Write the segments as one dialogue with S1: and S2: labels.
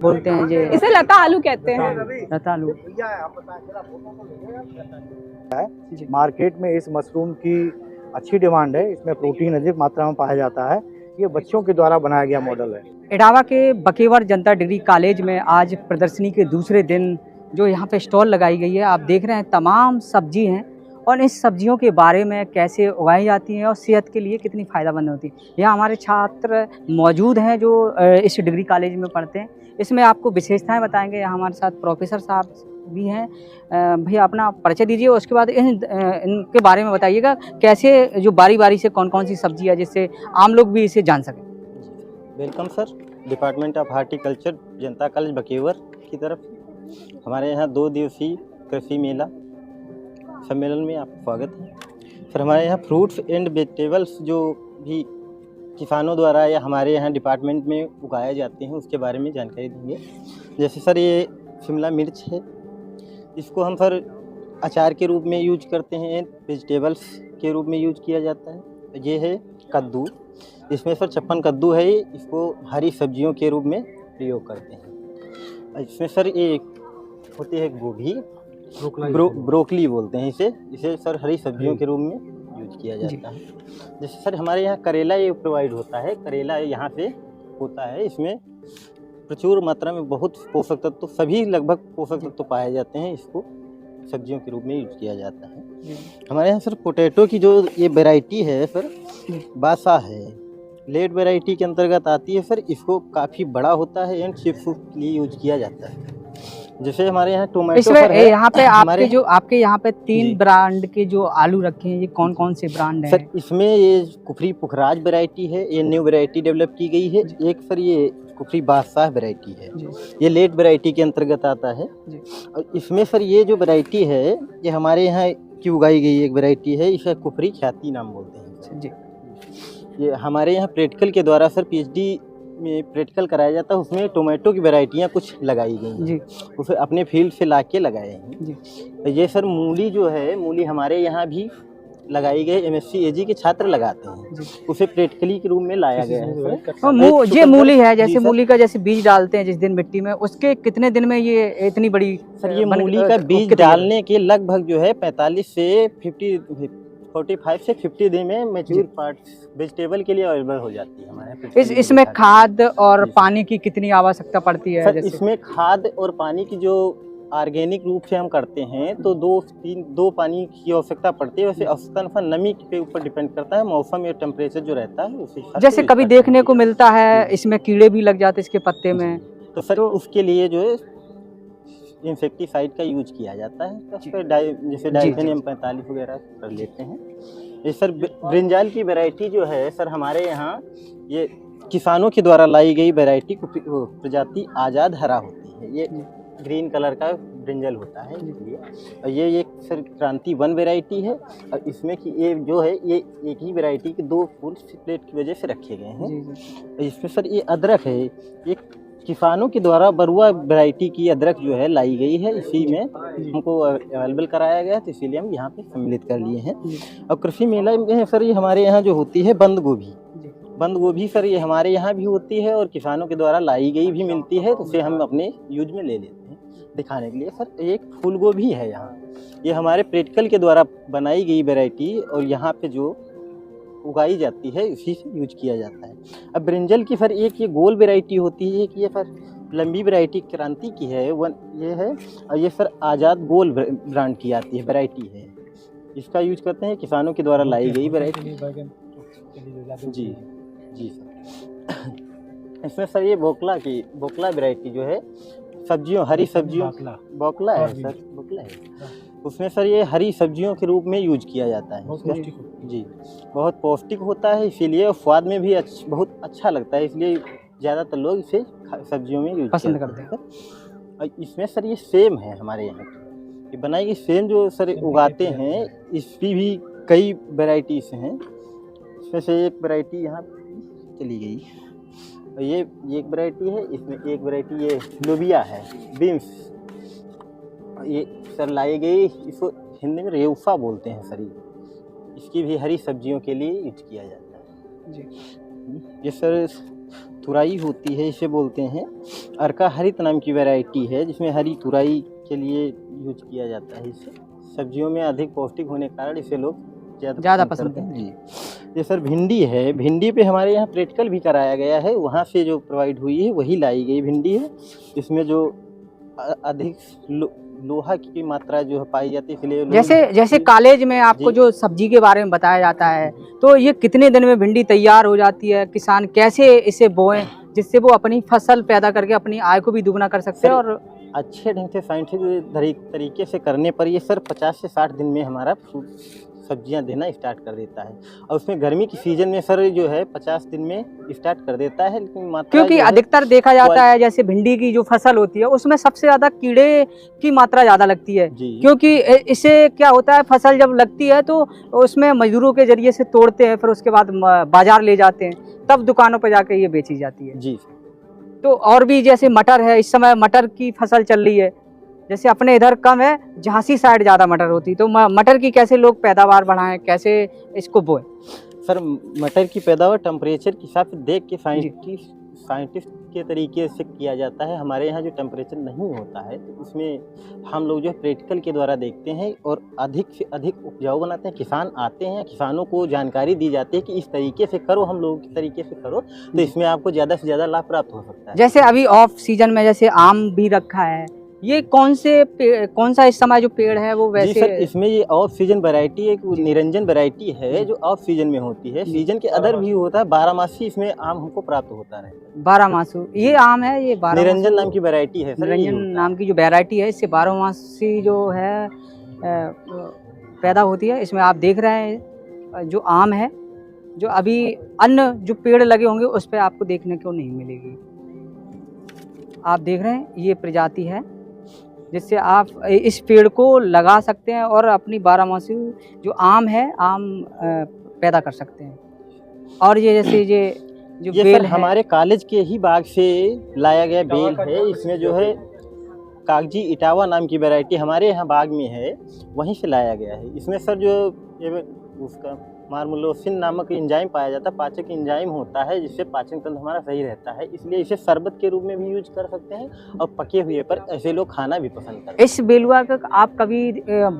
S1: बोलते हैं ये?
S2: इसे लता आलू कहते हैं।
S1: लता आलू।
S3: मार्केट में इस मशरूम की अच्छी डिमांड है, इसमें प्रोटीन अधिक मात्रा में पाया जाता है। ये बच्चों के द्वारा बनाया गया मॉडल है।
S1: इटावा के बकेवर जनता डिग्री कॉलेज में आज प्रदर्शनी के दूसरे दिन जो यहाँ पे स्टॉल लगाई गई है, आप देख रहे हैं तमाम सब्जी हैं और इस सब्जियों के बारे में कैसे उगाई जाती हैं और सेहत के लिए कितनी फ़ायदेमंद होती है। यहाँ हमारे छात्र मौजूद हैं जो इस डिग्री कॉलेज में पढ़ते हैं। इसमें आपको विशेषताएं बताएंगे। यहाँ हमारे साथ प्रोफेसर साहब भी हैं। भैया अपना परिचय दीजिए, उसके बाद इनके बारे में बताइएगा कैसे जो बारी बारी से कौन कौन सी सब्जी है जिससे आम लोग भी इसे जान सकें।
S4: Welcome sir, department of horticulture Janata college Bakewar की तरफ हमारे यहाँ 2 दिवसीय कृषि मेला सम्मेलन में आपका स्वागत है। फिर हमारे यहाँ फ्रूट्स एंड वेजिटेबल्स जो भी किसानों द्वारा या हमारे यहाँ डिपार्टमेंट में उगाए जाते हैं उसके बारे में जानकारी देंगे। जैसे सर ये शिमला मिर्च है, इसको हम सर अचार के रूप में यूज करते हैं, वेजिटेबल्स के रूप में यूज किया जाता है। ये है कद्दू, इसमें सर छप्पन कद्दू है, इसको हरी सब्जियों के रूप में प्रयोग करते हैं। इसमें सर ये होती है गोभी, ब्रोकली बोलते हैं इसे सर हरी सब्जियों के रूप में यूज किया जाता है। जैसे सर हमारे यहाँ करेला ये प्रोवाइड होता है, करेला यहाँ से होता है, इसमें प्रचुर मात्रा में बहुत पोषक तत्व, सभी लगभग पोषक तत्व पाए जाते हैं, इसको सब्जियों के रूप में यूज किया जाता है। हमारे यहाँ सर पोटैटो की जो ये वैरायटी है सर बासा है, लेट वैरायटी के अंतर्गत आती है सर। इसको काफ़ी बड़ा होता है एंड चिप्स के लिए यूज किया जाता है। जैसे हमारे यहाँ टोमेटो
S1: इसमें यहाँ पे आपके यहाँ पे 3 ब्रांड के जो आलू रखे हैं, ये कौन कौन से ब्रांड हैं?
S4: सर इसमें ये कुफरी पुखराज वैरायटी है, ये न्यू वैरायटी डेवलप की गई है। एक सर ये कुफरी बादशाह वैरायटी है, ये लेट वैरायटी के अंतर्गत आता है। और इसमें सर ये जो वैरायटी है ये हमारे यहाँ की उगाई गई एक वैरायटी है, इसे कुफरी ख्याति नाम बोलते हैं जी। ये हमारे यहाँ प्रैक्टिकल के द्वारा सर PhD में प्रैक्टिकल कराया जाता है, उसमें टोमेटो की वैरायटियाँ कुछ लगाई गई हैं, उसे अपने फील्ड से लाके लगाए हैं जी। ये सर मूली जो है, मूली हमारे यहाँ भी लगाई गई, MSc AG के छात्र लगाते हैं, उसे प्रैक्टिकली के रूप में लाया गया है।
S1: ये मूली है, जैसे मूली का जैसे बीज डालते हैं जिस दिन मिट्टी में, उसके कितने दिन में ये इतनी बड़ी?
S4: सर ये मूली का बीज डालने के लगभग जो है 45 से 50 दिन में मैच्योर पार्ट्स वेजिटेबल के लिए अवेलेबल हो जाती है हमारे।
S1: इसमें खाद और पानी की कितनी आवश्यकता पड़ती है?
S4: सर इसमें खाद और पानी की जो ऑर्गेनिक रूप से हम करते हैं तो 2 पानी की आवश्यकता पड़ती है। वैसे औसतन नमी के ऊपर डिपेंड करता है, मौसम या टेम्परेचर जो रहता है उसी
S1: जैसे कभी देखने को मिलता है इसमें कीड़े भी लग जाते इसके पत्ते में,
S4: तो सर उसके लिए जो है इंसेक्टिसाइड का यूज किया जाता है, तो जैसे डाइथेनियम 45 वगैरह कर लेते हैं। ये सर ब्रिंजाल की वैरायटी जो है सर हमारे यहाँ ये किसानों के द्वारा लाई गई वैरायटी प्रजाति आज़ाद हरा होती है, ये ग्रीन कलर का ब्रिंजल होता है इसलिए। और ये एक सर क्रांति 1 वैरायटी है, और इसमें कि ये जो है ये एक ही वैरायटी के 2 फुल प्लेट की वजह से रखे गए हैं। इसमें सर ये अदरक है, एक किसानों के द्वारा बरुआ वैरायटी की अदरक जो है लाई गई है, इसी में हमको अवेलेबल कराया गया, तो इसीलिए हम यहाँ पे सम्मिलित कर लिए हैं। और कृषि मेला में सर ये हमारे यहाँ जो होती है बंद गोभी सर ये हमारे यहाँ भी होती है और किसानों के द्वारा लाई गई भी मिलती है, तो उसे हम अपने यूज में ले लेते हैं दिखाने के लिए। सर एक फूल गोभी है यहाँ, ये हमारे प्रैक्टिकल के द्वारा बनाई गई वैरायटी और यहाँ पे जो उगाई जाती है इसी से यूज किया जाता है। अब ब्रिंजल की सर एक ये गोल वैरायटी होती है, एक ये सर लंबी वैरायटी क्रांति की है, ये है, और ये सर आज़ाद गोल ब्रांड की आती है वैरायटी है, इसका यूज करते हैं किसानों के द्वारा लाई गई वैरायटी जी सर। इसमें सर ये बोकला वैरायटी जो है सब्जियों, हरी सब्जियों, बोकला है सर, बोकला है, उसमें सर ये हरी सब्जियों के रूप में यूज किया जाता है जी। बहुत पौष्टिक होता है, इसीलिए स्वाद में भी बहुत अच्छा लगता है, इसलिए ज़्यादातर लोग इसे सब्जियों में यूज पसंद करते हैं। और इसमें सर ये सेम है हमारे यहाँ की बनाई गई सेम जो सर उगाते हैं, इसकी भी कई वैरायटीज हैं। इसमें से एक वैरायटी यहाँ चली गई, और ये एक वैरायटी है, इसमें एक वैरायटी ये लोबिया है, बीन्स, ये सर लाई गई, इसको हिंदी में रेउफा बोलते हैं सर, इसकी भी हरी सब्जियों के लिए यूज किया जाता है जी। ये सर तुरई होती है, इसे बोलते हैं अर्का हरित नाम की वैरायटी है, जिसमें हरी तुरई के लिए यूज किया जाता है। इसे सब्जियों में अधिक पौष्टिक होने के कारण इसे लोग ज़्यादा पसंद करते हैं। जी। ये सर भिंडी है, भिंडी पे हमारे यहाँ प्रैक्टिकल भी कराया गया है, वहाँ से जो प्रोवाइड हुई है वही लाई गई भिंडी है। इसमें जो अधिक लोहा की मात्रा जो है पाई जाती है, इसलिए
S1: जैसे कॉलेज में आपको जो सब्जी के बारे में बताया जाता है, तो ये कितने दिन में भिंडी तैयार हो जाती है? किसान कैसे इसे बोएं जिससे वो अपनी फसल पैदा करके अपनी आय को भी दुगना कर सकते हैं? और
S4: अच्छे ढंग से साइंटिफिक तरीके से करने पर ये सर 50 से 60 दिन में हमारा सब्जियां देना स्टार्ट कर देता है। और उसमें गर्मी की सीजन में सर जो है 50 दिन में स्टार्ट कर देता है, लेकिन मात्रा
S1: क्योंकि अधिकतर देखा जाता है जैसे भिंडी की जो फसल होती है उसमें सबसे ज़्यादा कीड़े की मात्रा ज़्यादा लगती है, क्योंकि इससे क्या होता है, फसल जब लगती है तो उसमें मजदूरों के जरिए से तोड़ते हैं, फिर उसके बाद बाजार ले जाते हैं, तब दुकानों पर जाकर ये बेची जाती है।
S4: जी।
S1: तो और भी जैसे मटर है, इस समय मटर की फसल चल रही है, जैसे अपने इधर कम है, झांसी साइड ज़्यादा मटर होती, तो मटर की कैसे लोग पैदावार बढ़ाएं, कैसे इसको बोएं?
S4: सर मटर की पैदावार टेम्परेचर के हिसाब से देख के साइंटिस्ट के तरीके से किया जाता है। हमारे यहाँ जो टेम्परेचर नहीं होता है तो उसमें हम लोग जो है प्रैक्टिकल के द्वारा देखते हैं और अधिक से अधिक उपजाऊ बनाते हैं। किसान आते हैं, किसानों को जानकारी दी जाती है कि इस तरीके से करो, हम लोगों के तरीके से करो, तो इसमें आपको ज़्यादा से ज़्यादा लाभ प्राप्त हो सकता है।
S1: जैसे अभी ऑफ सीजन में जैसे आम भी रखा है, ये कौन सा इस समय जो पेड़ है वो वैसे?
S4: जी सर, इसमें ये ऑफ सीजन वैरायटी एक निरंजन वैरायटी है जो ऑफ सीजन में होती है, सीजन के अदर भी होता है, 12 मासी इसमें आम हमको प्राप्त होता है।
S1: 12 मासू ये आम है, ये 12
S4: निरंजन नाम की वैरायटी है सर।
S1: निरंजन नाम की जो वैरायटी है, इससे 12 मासी जो है पैदा होती है। इसमें आप देख रहे हैं जो आम है, जो अभी अन्य जो पेड़ लगे होंगे उस पर आपको देखने को नहीं मिलेगी। आप देख रहे हैं ये प्रजाति है जिससे आप इस पेड़ को लगा सकते हैं और अपनी 12 मासी जो आम है, आम पैदा कर सकते हैं। और ये जैसे ये बेल
S4: हमारे कॉलेज के ही बाग से लाया गया बेल है। इसमें जो है कागजी इटावा नाम की वैरायटी हमारे यहाँ बाग में है, वहीं से लाया गया है। इसमें सर जो उसका मार्मुलोसिन नामक एंजाइम पाया जाता है, पाचक एंजाइम होता है, जिससे पाचन तंत्र हमारा सही रहता है। इसलिए इसे शरबत के रूप में भी यूज कर सकते हैं और पके हुए पर ऐसे लोग खाना भी पसंद करते हैं।
S1: इस बेलुआ का आप कभी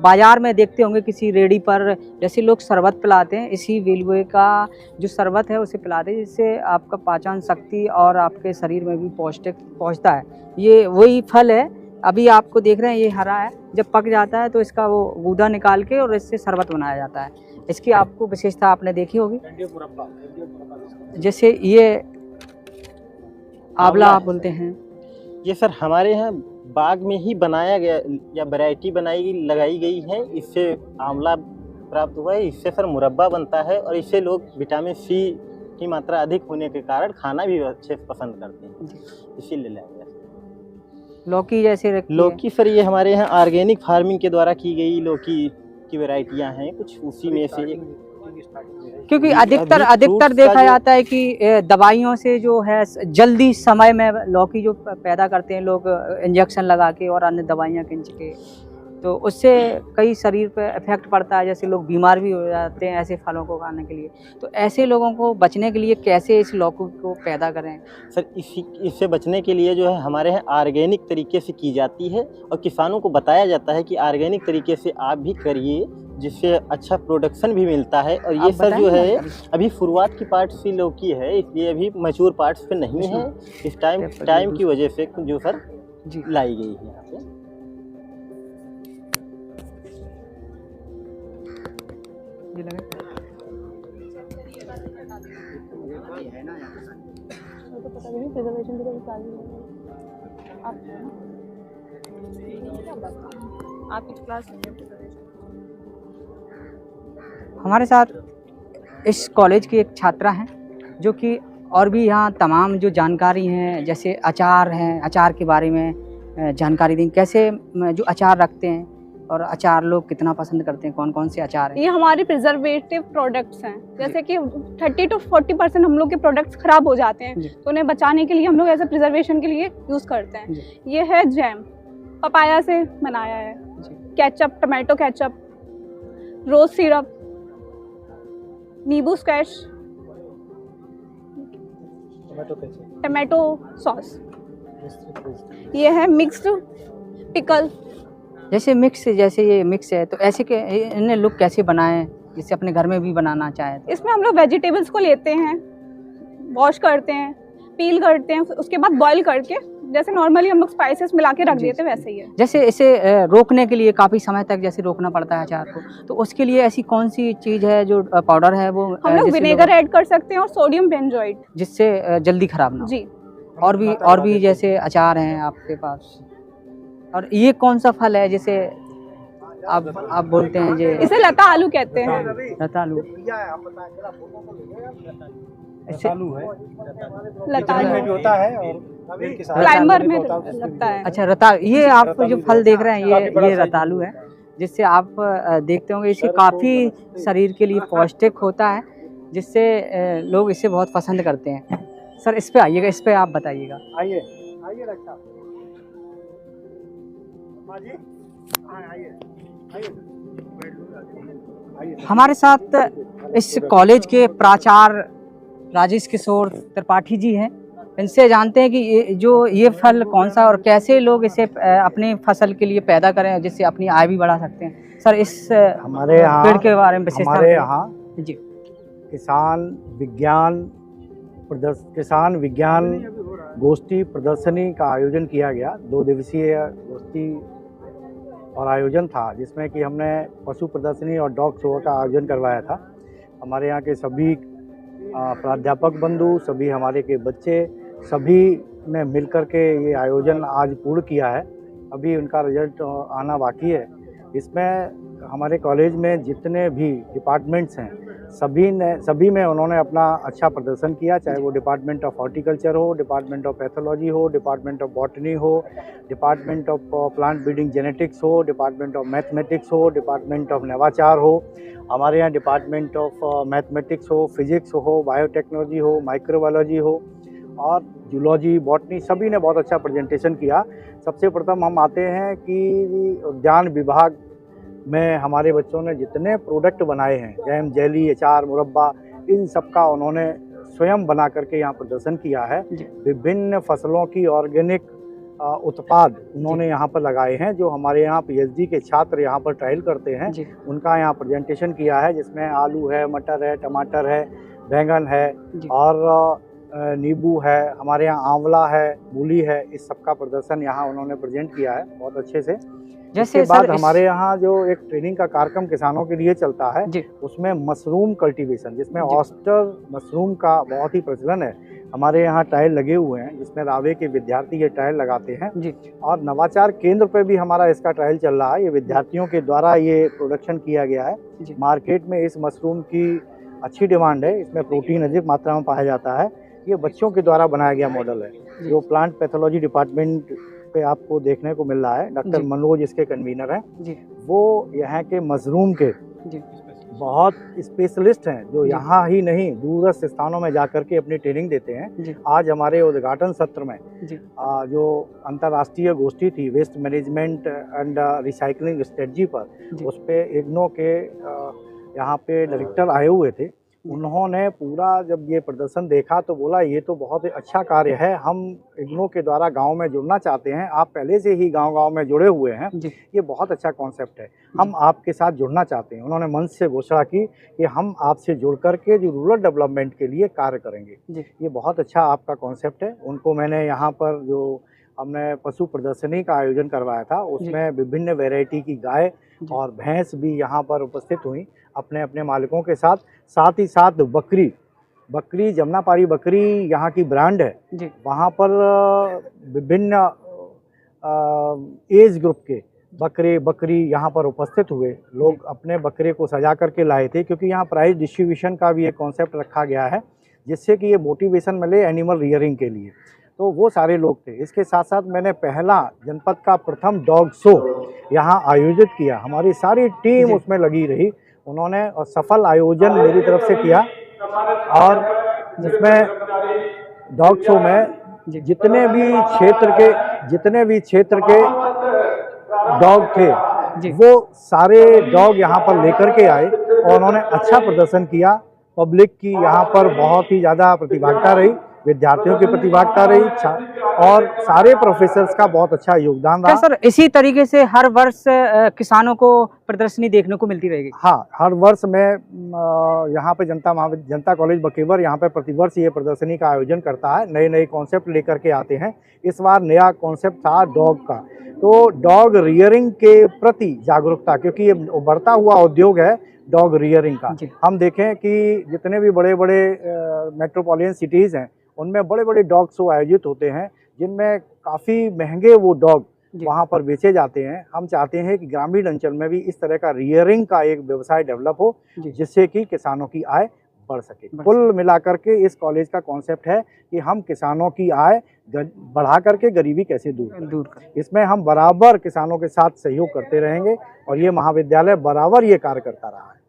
S1: बाजार में देखते होंगे किसी रेडी पर, जैसे लोग शरबत पिलाते हैं, इसी बेलुए का जो शरबत है उसे पिलाते हैं, जिससे आपका पाचन शक्ति और आपके शरीर में भी पौष्टिक पहुँचता है। ये वही फल है, अभी आपको देख रहे हैं ये हरा है, जब पक जाता है तो इसका वो गूदा निकाल के और इससे शरबत बनाया जाता है। इसकी आपको विशेषता आपने देखी होगी, जैसे ये आंवला आप बोलते हैं।
S4: ये सर हमारे यहाँ बाग में ही बनाया गया या वैरायटी लगाई गई है, इससे आंवला प्राप्त हुआ है। इससे सर मुरब्बा बनता है और इससे लोग विटामिन सी की मात्रा अधिक होने के कारण खाना भी अच्छे से पसंद करते हैं, इसीलिए लाया गया।
S1: लौकी जैसे
S4: लौकी सर ये हमारे यहाँ ऑर्गेनिक फार्मिंग के द्वारा की गई लौकी की वैरायटियां हैं, कुछ उसी में से।
S1: क्योंकि अधिकतर देखा जाता है कि दवाइयों से जो है जल्दी समय में लौकी जो पैदा करते हैं लोग, इंजेक्शन लगा के और अन्य दवाइयाँ खींच के, तो उससे कई शरीर पे इफेक्ट पड़ता है, जैसे लोग बीमार भी हो जाते हैं ऐसे फलों को खाने के लिए। तो ऐसे लोगों को बचने के लिए कैसे इस लौकी को पैदा करें? सर
S4: इससे बचने के लिए जो है हमारे यहाँ ऑर्गेनिक तरीके से की जाती है और किसानों को बताया जाता है कि ऑर्गेनिक तरीके से आप भी करिए, जिससे अच्छा प्रोडक्शन भी मिलता है। और ये सर जो है अभी शुरुआत की पार्ट्स की लौकी है, इसलिए अभी मैच्योर पार्ट्स पे नहीं है, इस टाइम की वजह से जो सर लाई गई है यहाँ पे।
S1: हमारे साथ इस कॉलेज की एक छात्रा हैं जो कि और भी यहाँ तमाम जो जानकारी हैं, जैसे अचार हैं, अचार के बारे में जानकारी दें, कैसे जो अचार रखते हैं और अचार लोग कितना पसंद करते हैं, कौन कौन से अचार हैं?
S2: ये हमारे प्रिजर्वेटिव प्रोडक्ट्स हैं, जैसे कि 30 to 40% हम लोग के प्रोडक्ट्स खराब हो जाते हैं, तो उन्हें बचाने के लिए हम लोग ऐसे प्रिजर्वेशन के लिए यूज़ करते हैं। ये है जैम, पपाया से बनाया है, केचप, टमाटो केचप, रोज सिरप, नींबू स्क्वैश, टमाटो सॉस, ये है मिक्स्ड पिकल।
S1: जैसे ये मिक्स है, तो ऐसे के इन्हें लोग कैसे बनाएं जिससे अपने घर में भी बनाना चाहे?
S2: इसमें हम लोग वेजिटेबल्स को लेते हैं, वॉश करते हैं, पील करते हैं, उसके बाद बॉईल करके जैसे नॉर्मली हम लोग स्पाइसेस मिला के रख देते हैं वैसे ही है।
S1: जैसे इसे रोकने के लिए काफ़ी समय तक जैसे रोकना पड़ता है अचार को, तो उसके लिए ऐसी कौन सी चीज़ है जो पाउडर है वो
S2: हम लोग विनेगर ऐड कर सकते हैं और सोडियम बेंजोइट,
S1: जिससे जल्दी खराब ना हो।
S2: जी।
S1: और भी जैसे अचार हैं आपके पास। और ये कौन सा फल है जिसे आप बोलते हैं जे?
S2: इसे लता आलू कहते हैं।
S1: लता आलू,
S2: लता आलू
S3: में भी होता है और
S2: क्लाइंबर में लगता है।
S1: अच्छा रतालू, ये आप जो फल देख रहे हैं ये रतालू है, जिससे आप देखते होंगे इसे काफ़ी शरीर के लिए पौष्टिक होता है, जिससे लोग इसे बहुत पसंद करते हैं। सर इस पे आइएगा, इस पे आप बताइएगा।
S3: आइए रक्षा
S1: हमारे साथ इस कॉलेज के प्राचार्य राजेश किशोर त्रिपाठी जी हैं। इनसे जानते हैं कि ये फल कौन सा और कैसे लोग इसे अपनी फसल के लिए पैदा करें जिससे अपनी आय भी बढ़ा सकते हैं। सर इस
S3: हमारे यहाँ
S1: पेड़ के बारे में विशेषता
S3: हमारे यहाँ
S1: जी
S3: किसान विज्ञान गोष्ठी प्रदर्शनी का आयोजन किया गया। 2 दिवसीय गोष्ठी और आयोजन था, जिसमें कि हमने पशु प्रदर्शनी और डॉग शो का आयोजन करवाया था। हमारे यहाँ के सभी प्राध्यापक बंधु, सभी हमारे के बच्चे, सभी ने मिलकर के ये आयोजन आज पूर्ण किया है। अभी उनका रिजल्ट आना बाकी है। इसमें हमारे कॉलेज में जितने भी डिपार्टमेंट्स हैं सभी में उन्होंने अपना अच्छा प्रदर्शन किया, चाहे वो डिपार्टमेंट ऑफ हॉर्टिकल्चर हो, डिपार्टमेंट ऑफ पैथोलॉजी हो, डिपार्टमेंट ऑफ बॉटनी हो, department of plant breeding genetics हो, डिपार्टमेंट ऑफ मैथमेटिक्स हो, डिपार्टमेंट ऑफ नवाचार हो, हमारे यहाँ डिपार्टमेंट ऑफ मैथमेटिक्स हो, फिजिक्स हो, बायोटेक्नोलॉजी हो, माइक्रोबायोलॉजी हो और जूलॉजी, बॉटनी, सभी ने बहुत अच्छा प्रेजेंटेशन किया। सबसे प्रथम हम आते हैं कि उद्यान विभाग में हमारे बच्चों ने जितने प्रोडक्ट बनाए हैं, जैम, जेली, अचार, मुरब्बा, इन सब का उन्होंने स्वयं बना करके यहाँ प्रदर्शन किया है। विभिन्न फसलों की ऑर्गेनिक उत्पाद उन्होंने यहाँ पर लगाए हैं। जो हमारे यहाँ पीएचडी के छात्र यहाँ पर ट्रायल करते हैं, उनका यहाँ प्रेजेंटेशन किया है, जिसमें आलू है, मटर है, टमाटर है, बैंगन है और नींबू है, हमारे यहाँ आंवला है, मूली है। इस सब का प्रदर्शन यहाँ उन्होंने प्रेजेंट किया है बहुत अच्छे से। इसके बाद हमारे यहाँ जो एक ट्रेनिंग का कार्यक्रम किसानों के लिए चलता है, उसमें मशरूम कल्टीवेशन, जिसमें ऑस्टर मशरूम का बहुत ही प्रचलन है। हमारे यहाँ ट्रायल लगे हुए हैं, जिसमें रावे के विद्यार्थी ये ट्रायल लगाते हैं और नवाचार केंद्र पे भी हमारा इसका ट्रायल चल रहा है। ये विद्यार्थियों के द्वारा ये प्रोडक्शन किया गया है। मार्केट में इस मशरूम की अच्छी डिमांड है, इसमें प्रोटीन अधिक मात्रा में पाया जाता है। ये बच्चों के द्वारा बनाया गया मॉडल है, जो प्लांट पैथोलॉजी डिपार्टमेंट पे आपको देखने को मिल रहा है। डॉक्टर मनोज इसके कन्वीनर हैं, वो यहाँ के मशरूम के बहुत स्पेशलिस्ट हैं, जो यहाँ ही नहीं दूरस्थ स्थानों में जाकर के अपनी ट्रेनिंग देते हैं। आज हमारे उद्घाटन सत्र में जो अंतर्राष्ट्रीय गोष्ठी थी waste management and recycling strategy पर, उस पे इग्नो के यहाँ पे डायरेक्टर आए हुए थे। उन्होंने पूरा जब ये प्रदर्शन देखा तो बोला ये तो बहुत अच्छा कार्य है, हम इग्नो के द्वारा गांव में जुड़ना चाहते हैं, आप पहले से ही गांव-गांव में जुड़े हुए हैं, ये बहुत अच्छा कॉन्सेप्ट है, हम आपके साथ जुड़ना चाहते हैं। उन्होंने मंच से घोषणा की कि हम आपसे जुड़ कर के जो रूरल डेवलपमेंट के लिए कार्य करेंगे। ये बहुत अच्छा आपका कॉन्सेप्ट है। उनको मैंने यहाँ पर जो हमने पशु प्रदर्शनी का आयोजन करवाया था, उसमें विभिन्न वैरायटी की गाय और भैंस भी यहाँ पर उपस्थित हुई अपने अपने मालिकों के साथ। साथ ही साथ बकरी जमुनापारी बकरी यहाँ की ब्रांड है। वहाँ पर विभिन्न एज ग्रुप के बकरी यहाँ पर उपस्थित हुए। लोग अपने बकरे को सजा करके लाए थे, क्योंकि यहाँ प्राइज डिस्ट्रीब्यूशन का भी एक कॉन्सेप्ट रखा गया है, जिससे कि ये मोटिवेशन मिले एनिमल रियरिंग के लिए। तो वो सारे लोग थे। इसके साथ साथ मैंने पहला जनपद का प्रथम डॉग शो यहाँ आयोजित किया। हमारी सारी टीम उसमें लगी रही, उन्होंने और सफल आयोजन मेरी तरफ से किया। और जिसमें डॉग शो में जितने भी क्षेत्र के डॉग थे, वो सारे डॉग यहाँ पर लेकर के आए और उन्होंने अच्छा प्रदर्शन किया। पब्लिक की यहाँ पर बहुत ही ज़्यादा प्रतिभागिता रही। विद्यार्थियों की प्रतिभागिता रही और सारे प्रोफेसर्स का बहुत अच्छा योगदान
S1: क्या
S3: रहा।
S1: सर इसी तरीके से हर वर्ष किसानों को प्रदर्शनी देखने को मिलती रहेगी?
S3: हाँ, हर वर्ष में यहाँ पे जनता कॉलेज बकेवर यहाँ पे प्रतिवर्ष ये प्रदर्शनी का आयोजन करता है, नए नए कॉन्सेप्ट लेकर के आते हैं। इस बार नया कॉन्सेप्ट था डॉग का, तो डॉग रियरिंग के प्रति जागरूकता, क्योंकि ये बढ़ता हुआ उद्योग है डॉग रियरिंग का। हम देखें कि जितने भी बड़े बड़े मेट्रोपॉलिटन सिटीज़ हैं उनमें बड़े बड़े डॉग शो आयोजित होते हैं, जिनमें काफ़ी महंगे वो डॉग वहाँ पर बेचे जाते हैं। हम चाहते हैं कि ग्रामीण अंचल में भी इस तरह का रियरिंग का एक व्यवसाय डेवलप हो, जिससे कि किसानों की आय बढ़ सके। कुल मिलाकर के इस कॉलेज का कॉन्सेप्ट है कि हम किसानों की आय बढ़ा करके गरीबी कैसे दूर करें। इसमें हम बराबर किसानों के साथ सहयोग करते रहेंगे और ये महाविद्यालय बराबर ये कार्य करता रहा है।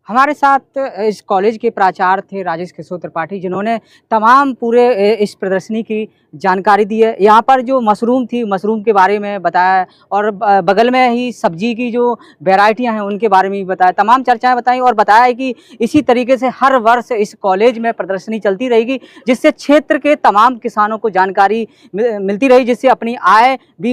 S1: हमारे साथ इस कॉलेज के प्राचार्य थे राजेश किशोर त्रिपाठी, जिन्होंने तमाम पूरे इस प्रदर्शनी की जानकारी दी है। यहाँ पर जो मशरूम थी, मशरूम के बारे में बताया और बगल में ही सब्जी की जो वैरायटियाँ हैं उनके बारे में भी बताया, तमाम चर्चाएं बताई और बताया है कि इसी तरीके से हर वर्ष इस कॉलेज में प्रदर्शनी चलती रहेगी, जिससे क्षेत्र के तमाम किसानों को जानकारी मिलती रही, जिससे अपनी आय भी